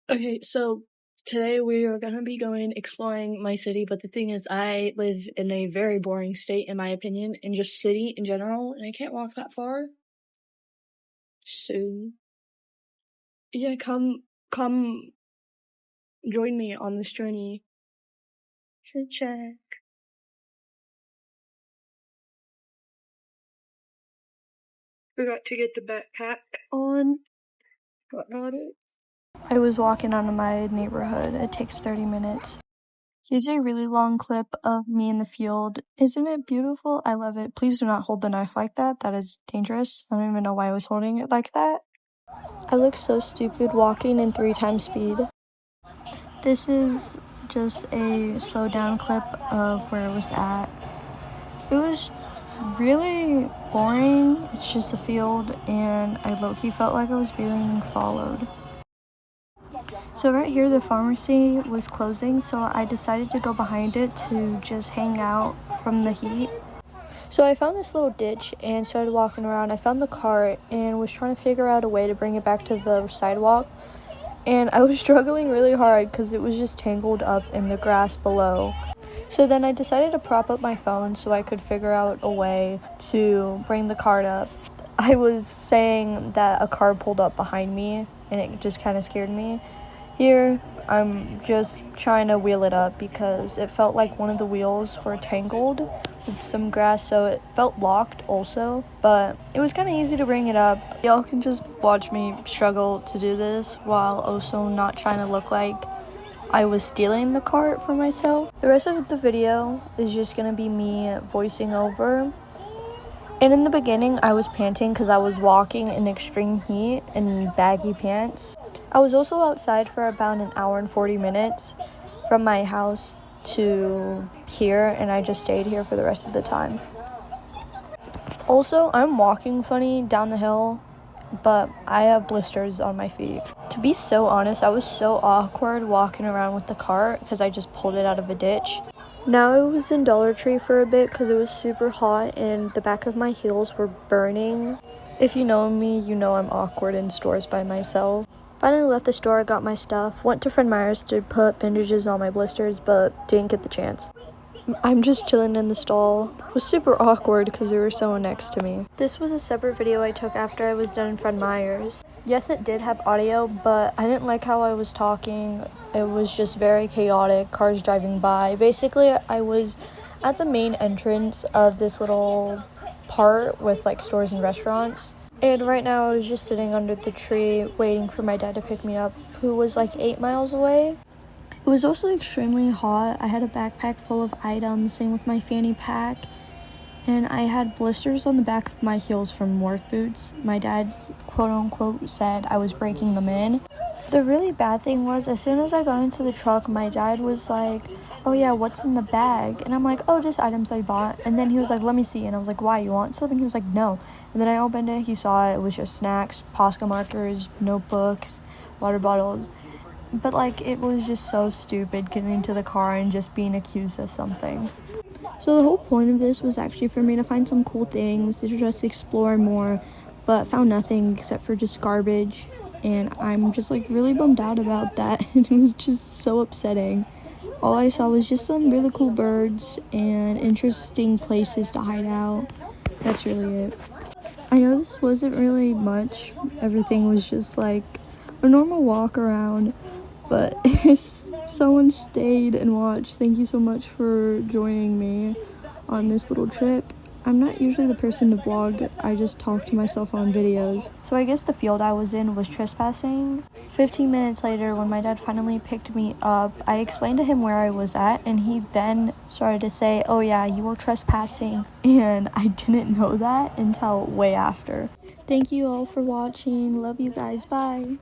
Okay, so today we are gonna be going exploring my city, but the thing is, I live in a very boring state, in my opinion, and just city in general, and I can't walk that far. So, yeah, come join me on this journey. Check. Forgot to get the backpack on. Got it. I was walking out of my neighborhood. It takes 30 minutes. Here's a really long clip of me in the field. Isn't it beautiful? I love it. Please do not hold the knife like that. That is dangerous. I don't even know why I was holding it like that. I look so stupid walking in 3 times speed. This is just a slow down clip of where I was at. It was really boring. It's just a field, and I low-key felt like I was being followed. So right here, the pharmacy was closing, so I decided to go behind it to just hang out from the heat. So I found this little ditch and started walking around. I found the cart and was trying to figure out a way to bring it back to the sidewalk. And I was struggling really hard because it was just tangled up in the grass below. So then I decided to prop up my phone so I could figure out a way to bring the cart up. I was saying that a car pulled up behind me and it just kind of scared me. Here, I'm just trying to wheel it up because it felt like one of the wheels were tangled with some grass, so it felt locked also, but it was kind of easy to bring it up. Y'all can just watch me struggle to do this while also not trying to look like I was stealing the cart for myself. The rest of the video is just gonna be me voicing over. And in the beginning, I was panting because I was walking in extreme heat in baggy pants. I was also outside for about an hour and 40 minutes from my house to here, and I just stayed here for the rest of the time. Also, I'm walking funny down the hill, but I have blisters on my feet. To be so honest, I was so awkward walking around with the cart because I just pulled it out of a ditch. Now I was in Dollar Tree for a bit because it was super hot and the back of my heels were burning. If you know me, you know I'm awkward in stores by myself. Finally left the store, got my stuff, went to Fred Meyer's to put bandages on my blisters, but didn't get the chance. I'm just chilling in the stall. It was super awkward because there was someone next to me. This was a separate video I took after I was done in Fred Meyer's. Yes, it did have audio, but I didn't like how I was talking. It was just very chaotic, cars driving by. Basically, I was at the main entrance of this little part with like stores and restaurants. And right now I was just sitting under the tree waiting for my dad to pick me up, who was like 8 miles away. It was also extremely hot. I had a backpack full of items, same with my fanny pack, and I had blisters on the back of my heels from work boots. My dad, quote unquote, said I was breaking them in. The really bad thing was, as soon as I got into the truck, my dad was like, oh yeah, what's in the bag? And I'm like, oh, just items I bought. And then he was like, let me see. And I was like, why, you want something? He was like, no. And then I opened it, he saw it was just snacks, Posca markers, notebooks, water bottles. But like, it was just so stupid getting into the car and just being accused of something. So the whole point of this was actually for me to find some cool things, to just explore more, but found nothing except for just garbage. And I'm just like really bummed out about that. And it was just so upsetting. All I saw was just some really cool birds and interesting places to hide out. That's really it. I know this wasn't really much. Everything was just like a normal walk around. But if someone stayed and watched, thank you so much for joining me on this little trip. I'm not usually the person to vlog, I just talk to myself on videos. So I guess the field I was in was trespassing. 15 minutes later, when my dad finally picked me up, I explained to him where I was at, and he then started to say, oh yeah, you were trespassing. And I didn't know that until way after. Thank you all for watching. Love you guys. Bye.